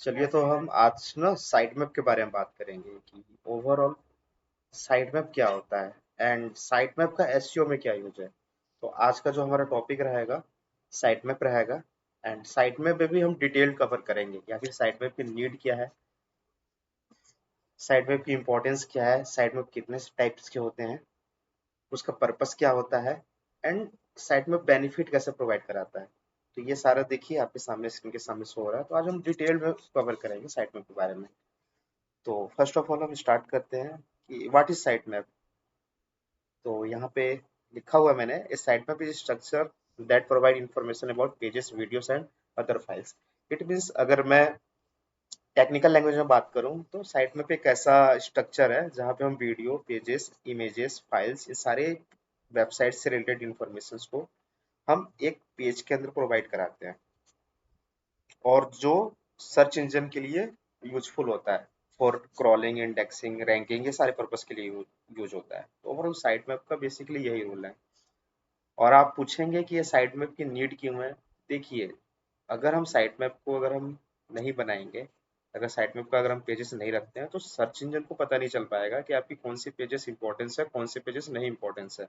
चलिए तो हम आज ना साइट मैप के बारे में बात करेंगे कि ओवरऑल साइट मैप क्या होता है एंड साइट मैप का एसईओ में क्या यूज है। तो आज का जो हमारा टॉपिक रहेगा साइट मैप रहेगा एंड साइट मैप में भी हम डिटेल कवर करेंगे कि आखिर साइट मैप की नीड क्या है, साइट मैप की इंपॉर्टेंस क्या है, साइट मैप कितने टाइप्स के होते हैं, उसका पर्पस क्या होता है एंड साइट मैप बेनिफिट कैसे प्रोवाइड कराता है। तो ये सारा देखिए आपके सामने स्क्रीन के सामने शो हो रहा है। तो आज हम डिटेल में कवर करेंगे साइट मैप के बारे में। तो फर्स्ट ऑफ ऑल हम स्टार्ट करते हैं कि व्हाट इज साइट मैप। तो यहाँ पे लिखा हुआ है मैंने, a site map is structure that provide information about pages videos and other files. It means अगर मैं टेक्निकल लैंग्वेज में बात करूँ तो साइट मैप एक ऐसा स्ट्रक्चर है जहाँ पे हम वीडियो पेजेस इमेजेस फाइल्स ये सारे वेबसाइट से रिलेटेड इंफॉर्मेशन को हम एक पेज के अंदर प्रोवाइड कराते हैं और जो सर्च इंजन के लिए यूजफुल होता है फॉर क्रॉलिंग इंडेक्सिंग रैंकिंग ये सारे पर्पस के लिए यूज होता है। तो ओवरऑल साइट मैप का बेसिकली यही रोल है। और आप पूछेंगे कि ये साइट मैप की नीड क्यों है। देखिए, अगर हम साइट मैप को अगर हम नहीं बनाएंगे, अगर साइट मैप का अगर हम पेजेस नहीं रखते हैं तो सर्च इंजन को पता नहीं चल पाएगा कि आपकी कौन सी पेजेस इंपॉर्टेंस है कौन से पेजेस नहीं इंपॉर्टेंस है।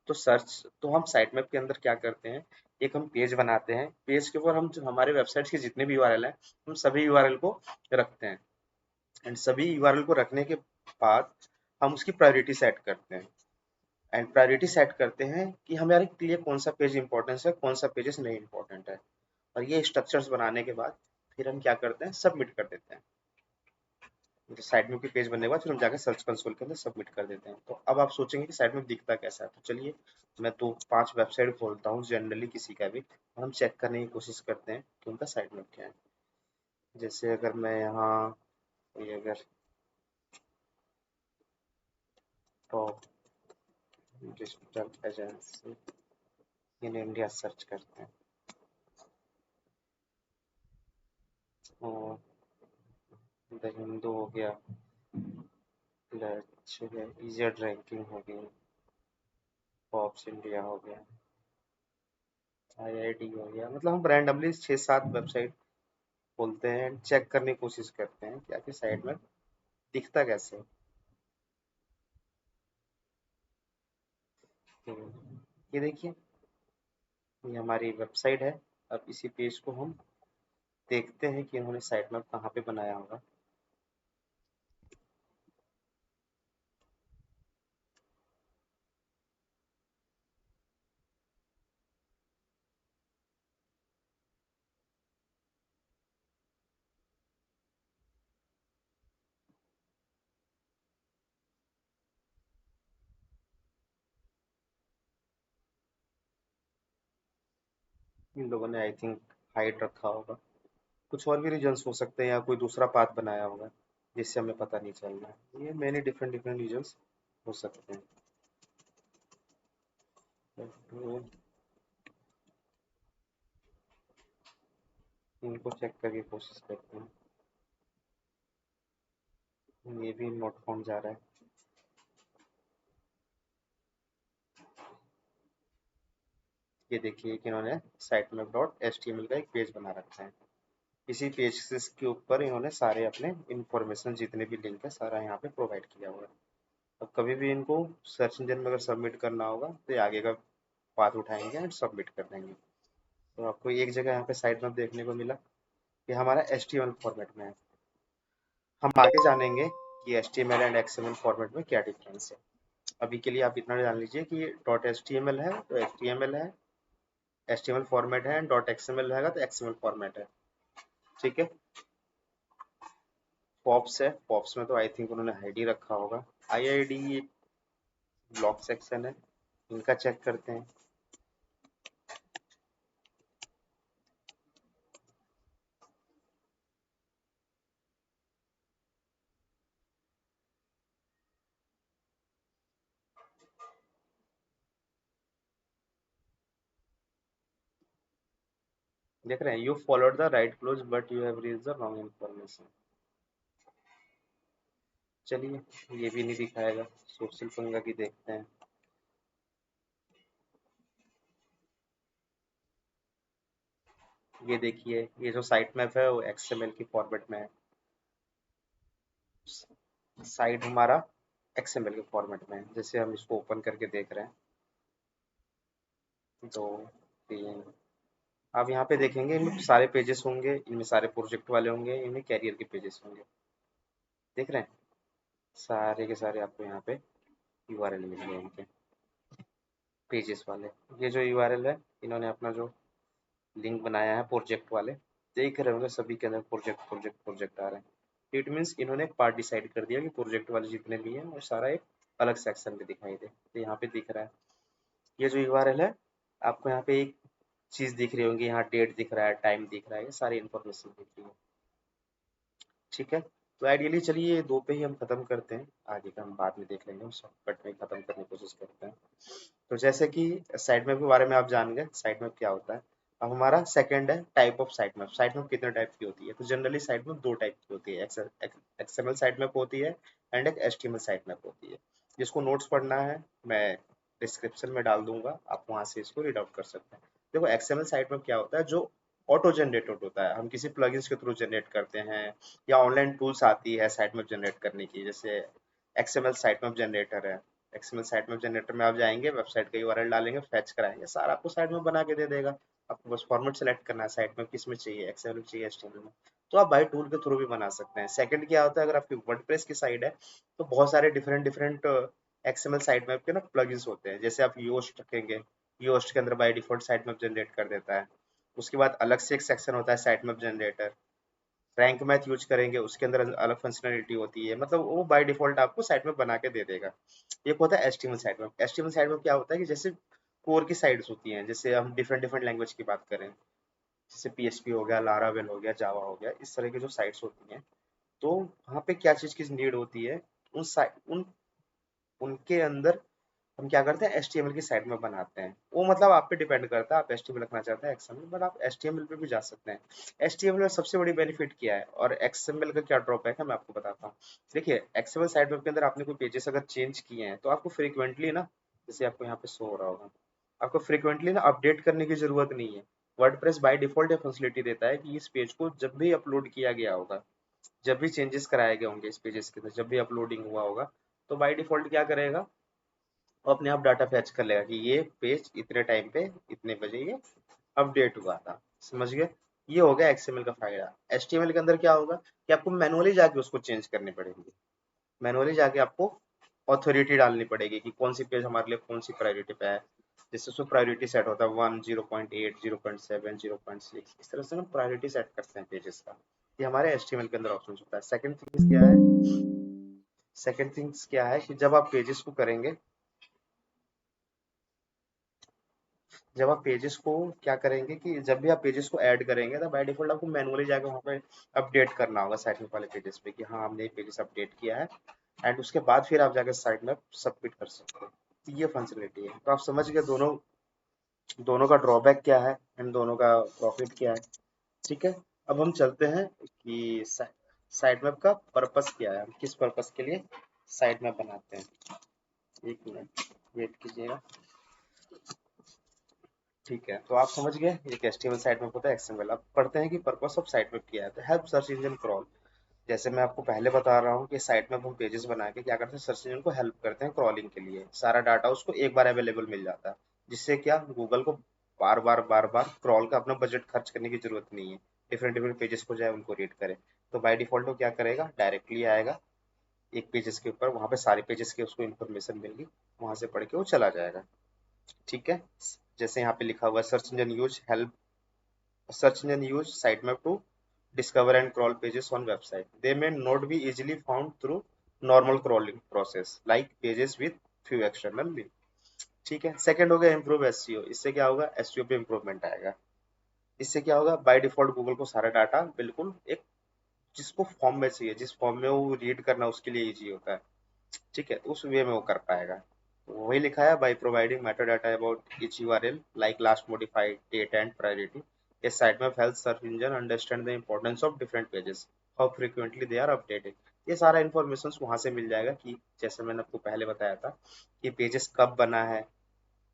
तो हम साइट मैप के अंदर क्या करते हैं, एक हम पेज बनाते हैं, पेज के ऊपर हम जो हमारे वेबसाइट के जितने भी यूआरएल हैं हम सभी यूआरएल को रखते हैं एंड सभी यूआरएल को रखने के बाद हम उसकी प्रायोरिटी सेट करते हैं एंड प्रायोरिटी सेट करते हैं कि हमारे लिए कौन सा पेज इंपॉर्टेंस है कौन सा पेजेस नहीं इंपॉर्टेंट है। और ये स्ट्रक्चर्स बनाने के बाद फिर हम क्या करते हैं, सबमिट कर देते हैं। तो साइट मैप के पेज बनने के बाद फिर हम जाकर सर्च कंसोल के अंदर सबमिट कर देते हैं। तो अब आप सोचेंगे कि साइट मैप दिखता कैसा है। तो चलिए मैं तो 5 वेबसाइट खोलता हूँ जनरली किसी का भी और हम चेक करने की कोशिश करते हैं कि उनका साइट मैप क्या है। जैसे अगर मैं यहाँ ये अगर top digital agency in India search करते हैं और द हिंदू हो गया, इजेड रैंकिंग हो गई, पॉप्स इंडिया हो गया, आईआईटी हो गया, मतलब हम रैंडमली 6-7 वेबसाइट खोलते हैं चेक करने की कोशिश करते हैं कि आपकी साइट में दिखता कैसे है। तो ये देखिए, ये हमारी वेबसाइट है। अब इसी पेज को हम देखते हैं कि उन्होंने साइट मैप कहाँ पे बनाया होगा। इन लोगों ने आई थिंक हाइड रखा होगा, कुछ और भी रीजंस हो सकते हैं या कोई दूसरा पाथ बनाया होगा जिससे हमें पता नहीं चल रहा है। ये मैंने डिफरेंट डिफरेंट रीजंस हो सकते हैं। तो इनको चेक करके कोशिश करते हैं। ये भी नोट फॉर्म जा रहा है। ये देखिए कि इन्होंने sitemap dot H T M L का एक पेज बना रखा है। इसी पेज के ऊपर इन्होंने सारे अपने इंफॉर्मेशन जितने भी लिंक है सारा यहाँ पे प्रोवाइड किया हुआ है। अब कभी भी इनको सर्च इंजन में अगर सबमिट करना होगा तो ये आगे का पाथ उठाएंगे एंड सबमिट कर देंगे। तो आपको एक जगह यहाँ पे साइट मैप देखने को मिला कि हमारा HTML फॉर्मेट में है। हम आगे जानेंगे कि HTML एंड XML फॉर्मेट में क्या डिफरेंस है। अभी के लिए आप इतना जान लीजिए कि dot H T M L है तो एच टी एम एल है, HTML फॉर्मेट है, डॉट XML रहेगा तो XML फॉर्मेट है। ठीक है। पॉप्स है, पॉप्स में तो आई थिंक उन्होंने आईडी रखा होगा। IID ब्लॉक सेक्शन है, इनका चेक करते हैं। देख रहे हैं, you followed the right close but you have reached the wrong information. चलिए, ये भी नहीं दिखाएगा। सोशल पंगा की देखते हैं। ये देखिए, ये जो साइट मैप है वो XML की फॉर्मेट में है। साइट हमारा XML के फॉर्मेट में है। जैसे हम इसको ओपन करके देख रहे हैं, 2 3, आप यहाँ पे देखेंगे इनमें सारे पेजेस होंगे, इनमें सारे प्रोजेक्ट वाले होंगे, इनमें कैरियर के पेजेस होंगे। देख रहे हैं, सारे के सारे आपको यहाँ पे यूआरएल मिल गए इनके पेजेस वाले। ये जो यूआरएल है, इन्होंने अपना जो लिंक बनाया है प्रोजेक्ट वाले, देख रहे होंगे सभी के अंदर प्रोजेक्ट प्रोजेक्ट प्रोजेक्ट आ रहे हैं। इट मीन्स इन्होंने एक पार्ट डिसाइड कर दिया कि प्रोजेक्ट वाले जितने भी हैं वो सारा एक अलग सेक्शन में दिखाई दे। तो यहाँ पे दिख रहा है, ये जो यूआरएल है, आपको यहाँ पे एक चीज दिख रही होंगी, यहाँ डेट दिख रहा है, टाइम दिख रहा है, ये सारी इन्फॉर्मेशन दिख रही है। ठीक है, तो आइडियली चलिए ये 2 पे ही हम खत्म करते हैं, आगे का हम बाद में देख लेंगे, हम शॉर्टकट में खत्म करने की कोशिश करते हैं। तो जैसे कि साइट मैप के बारे में आप जान गए, साइट मैप क्या होता है। अब हमारा सेकंड है type of site map. Site map कितने टाइप की होती है, तो जनरली साइट मैप 2 टाइप की होती है, एक्सएमएल साइट मैप होती है एंड एक एचटीएमएल साइट मैप होती है। जिसको नोट्स पढ़ना है मैं डिस्क्रिप्शन में डाल दूंगा, आप वहां से इसको रीड आउट कर सकते हैं। देखो एक्सएमएल साइट मैप क्या होता है, जो ऑटो जनरेटेड होता है, हम किसी प्लगइन्स के थ्रू जनरेट करते हैं, या ऑनलाइन टूल्स आती है साइट मैप जनरेट करने की, जैसे एक्सएमएल साइट मैप जनरेटर है। एक्सएमएल साइट मैप जनरेटर में आप जाएंगे, वेबसाइट का यूआरएल डालेंगे, फेच कराएंगे, सारा आपको साइट मैप बना के दे देगा। आपको बस फॉर्मेट सेलेक्ट करना है, साइट मैप किस में चाहिए, एक्सएमएल में चाहिए, एचटीएमएल में। तो आप बाय टूल के थ्रू भी बना सकते हैं। सेकंड क्या होता है, अगर आपकी वर्डप्रेस की साइट है तो बहुत सारे different different XML site map के ना प्लगइन्स होते हैं। जैसे आप योस्ट रखेंगे, योस्ट के अंदर by default site map generate कर देता है। उसके बाद अलग से एक सेक्शन होता है site map generator. Rank math use करेंगे, उसके अंदर अलग फंक्शनलिटी होती है, मतलब वो बाय डिफॉल्ट आपको साइट मैप बना के दे देगा। एक होता है HTML site map. HTML site map क्या होता है कि जैसे कोर की साइट्स होती हैं, जैसे हम डिफरेंट डिफरेंट लैंग्वेज की बात करें, जैसे पीएचपी हो गया, लारावेल हो गया, जावा हो गया, इस तरह की जो साइट्स होती हैं, तो वहाँ पे क्या चीज़ की नीड होती है, उन साइट उन उनके अंदर हम क्या करते हैं, एचटीएमएल की साइट में बनाते हैं। वो मतलब आप पे डिपेंड करता है, आप एचटीएमएल रखना चाहते हैं एक्सएमएल, बट आप एचटीएमएल पे भी जा सकते हैं। एचटीएमएल में सबसे बड़ी बेनिफिट क्या है और एक्सएमएल का क्या ड्रॉबैक है, मैं आपको बताता हूँ। देखिए एक्सएमएल साइट वेब के अंदर आपने कोई पेजेस अगर चेंज किए हैं तो आपको फ्रीक्वेंटली ना, जैसे आपको यहाँ पे शो हो रहा होगा, आपको फ्रीक्वेंटली ना अपडेट करने की जरूरत नहीं है। वर्डप्रेस बाय डिफॉल्ट ये फैसिलिटी देता है कि इस पेज को जब भी अपलोड किया गया होगा, जब भी चेंजेस कराए गए होंगे इस पेजेस के अंदर, जब भी अपलोडिंग हुआ होगा, तो बाय डिफॉल्ट क्या करेगा, वो अपने आप डाटा फैच कर लेगा कि ये पेज इतने टाइम पे इतने बजे ये अपडेट हुआ था। समझ गए, ये हो गया एक्सएमएल का फायदा। एचटीएमएल के अंदर क्या होगा कि आपको मैनुअली जाके उसको चेंज करनी पड़ेगी, मैनुअली जाके आपको ऑथोरिटी डालनी पड़ेगी कि कौन सी पेज हमारे लिए कौन सी प्रायोरिटी पे है। जैसे उसमें प्रायोरिटी सेट होता है 1, 0.8, 0.7, 0.6, इस तरह से हम प्रायोरिटी सेट करते हैं पेजेस का। ये हमारे एचटीएमएल के अंदर ऑप्शन होता है। सेकंड थिंग्स क्या है, सेकंड थिंग्स क्या है कि जब आप पेजेस को करेंगे, जब आप पेजेस को क्या करेंगे कि जब भी आप पेजेस को ऐड करेंगे तो बाय डिफॉल्ट आपको मैनुअली जाकर वहाँ पे अपडेट करना होगा साइट में वाले पेजेस पे कि हाँ हमने ये पेजेस अपडेट किया है, एंड उसके बाद फिर आप जाकर साइट में सबमिट कर सकते हैं। तो ये फंक्शनलिटी है। तो आप समझ गए दोनों, दोनों का ड्रॉबैक क्या है एंड दोनों का प्रॉफिट क्या है। ठीक है, अब हम चलते हैं कि साइट मैप का पर्पस क्या है, हम किस पर्पस के लिए साइट मैप बनाते हैं। एक मिनट वेट कीजिएगा। ठीक है, तो आप समझ गए एक एचटीएमएल साइट मैप होता है, एक्सएमएल। अब पढ़ते हैं कि पर्पस ऑफ साइट मैप क्या है। तो हेल्प सर्च इंजन क्रॉल, जैसे मैं आपको पहले बता रहा हूँ कि साइट मैप हम पेजेस बना के क्या करते हैं, सर्च इंजन को हेल्प करते हैं क्रॉलिंग के लिए। सारा डाटा उसको एक बार अवेलेबल मिल जाता है, जिससे क्या गूगल को बार बार क्रॉल का अपना बजट खर्च करने की जरूरत नहीं है, डिफरेंट डिफरेंट पेजेस को जाए उनको रीड करे। तो बाय डिफॉल्ट वो क्या करेगा, डायरेक्टली आएगा एक पेजेस के ऊपर, वहां पे सारे पेजेस के उसको इन्फॉर्मेशन मिल गई, वहां से पढ़ के वो चला जाएगा। ठीक है, जैसे यहाँ पे लिखा हुआ है search engine use help, search engine use sitemap to discover and crawl pages on website. They may not be easily found through normal crawling process like pages with few external link. ठीक है, second हो गया improve SEO. इससे क्या होगा, SEO पे improvement आएगा। इससे क्या होगा, बाय डिफॉल्ट गूगल को सारा डाटा बिल्कुल एक जिसको फॉर्म में चाहिए, जिस फॉर्म में वो रीड करना उसके लिए इजी होता है। ठीक है, तो उस वे में वो कर पाएगा। तो वही लिखा है, by providing meta data about each URL like last modified date and priority, a sitemap helps search engine understand the importance of different pages, how frequently they are updated। ये सारा इन्फॉर्मेशन वहां से मिल जाएगा कि जैसे मैंने आपको पहले बताया था कि पेजेस कब बना है,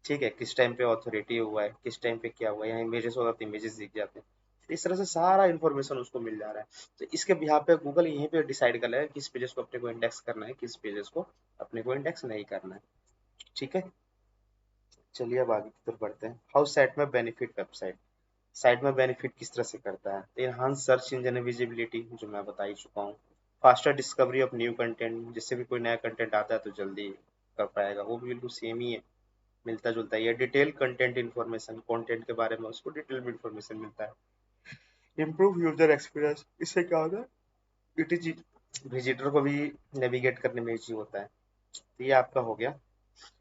ठीक है, किस टाइम पे ऑथोरिटी हुआ है, किस टाइम पे क्या हुआ है। यहाँ इमेजेस होगा तो इमेजेस दिख जाते हैं। इस तरह से सारा इन्फॉर्मेशन उसको मिल जा रहा है। तो इसके बिहाफ पे गूगल यहीं पे डिसाइड कर लेगा किस पेजेस को अपने को इंडेक्स करना है, किस पेजेस को अपने को इंडेक्स नहीं करना है। ठीक है, चलिए अब आगे की तरफ बढ़ते हैं। हाउ साइट में बेनिफिट वेबसाइट, साइट में बेनिफिट किस तरह से करता है। एनहांस सर्च इंजन विजिबिलिटी, जो मैं बता ही चुका हूँ। Faster discovery of new content, जिससे भी कोई नया कंटेंट आता है तो जल्दी कर पाएगा, वो भी बिल्कुल सेम ही है, मिलता जुलता ही है। डिटेल कंटेंट इन्फॉर्मेशन, कंटेंट के बारे में उसको डिटेल में इन्फॉर्मेशन मिलता है। इम्प्रूव यूजर एक्सपीरियंस, इससे क्या होगा, इट इज विजिटर को भी नेविगेट करने में इजी होता है। तो ये आपका हो गया।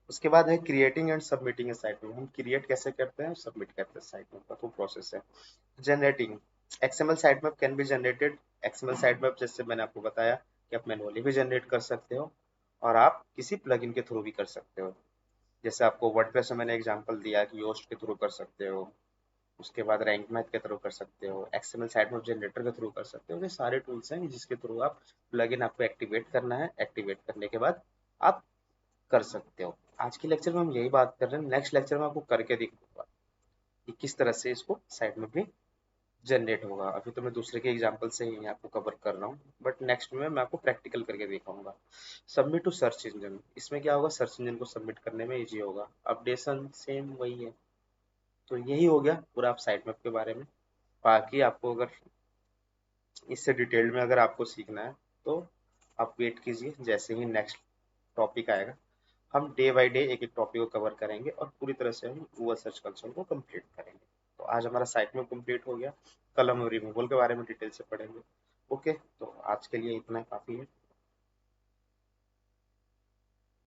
उसके बाद है creating and submitting A site में, हम क्रिएट कैसे करते हैं, सबमिट करते हैं साइट में का वो प्रोसेस है। Generating, XML site map can be generated. XML site map जैसे मैंने आपको बताया कि आप मैनुअली भी जनरेट कर सकते हो और आप किसी प्लगइन के थ्रू भी कर सकते हो। जैसे आपको वर्डप्रेस में मैंने एग्जांपल दिया कि योस्ट के थ्रू कर सकते हो, उसके बाद रैंक मैथ के थ्रू कर सकते हो, एक्सएमएल साइट मैप जनरेटर के थ्रू कर सकते हो। ये सारे टूल्स हैं जिसके थ्रू आप प्लगइन आपको एक्टिवेट करना है, एक्टिवेट करने के बाद आप कर सकते हो। आज के लेक्चर में हम यही बात कर रहे हैं, नेक्स्ट लेक्चर में आपको करके दिखाऊंगा कि किस तरह से इसको साइट में भी जनरेट होगा। अभी तो मैं दूसरे के एग्जांपल से ही आपको कवर कर रहा हूँ, बट नेक्स्ट में मैं आपको प्रैक्टिकल करके दिखाऊंगा। सबमिट टू सर्च इंजन, इसमें क्या होगा, सर्च इंजन को सबमिट करने में इजी होगा। अपडेशन सेम वही है। तो यही हो गया पूरा आप साइट मैप के बारे में। बाकी आपको अगर इससे डिटेल्ड में अगर आपको सीखना है तो आप वेट कीजिए, जैसे ही नेक्स्ट टॉपिक आएगा हम डे बाय डे एक एक टॉपिक को कवर करेंगे और पूरी तरह से हम गूगल सर्च कंसोल को कंप्लीट करेंगे। तो आज हमारा साइट में कंप्लीट हो गया, कल हम रिमूवल के बारे में डिटेल से पढ़ेंगे। ओके, तो आज के लिए इतना काफ़ी है।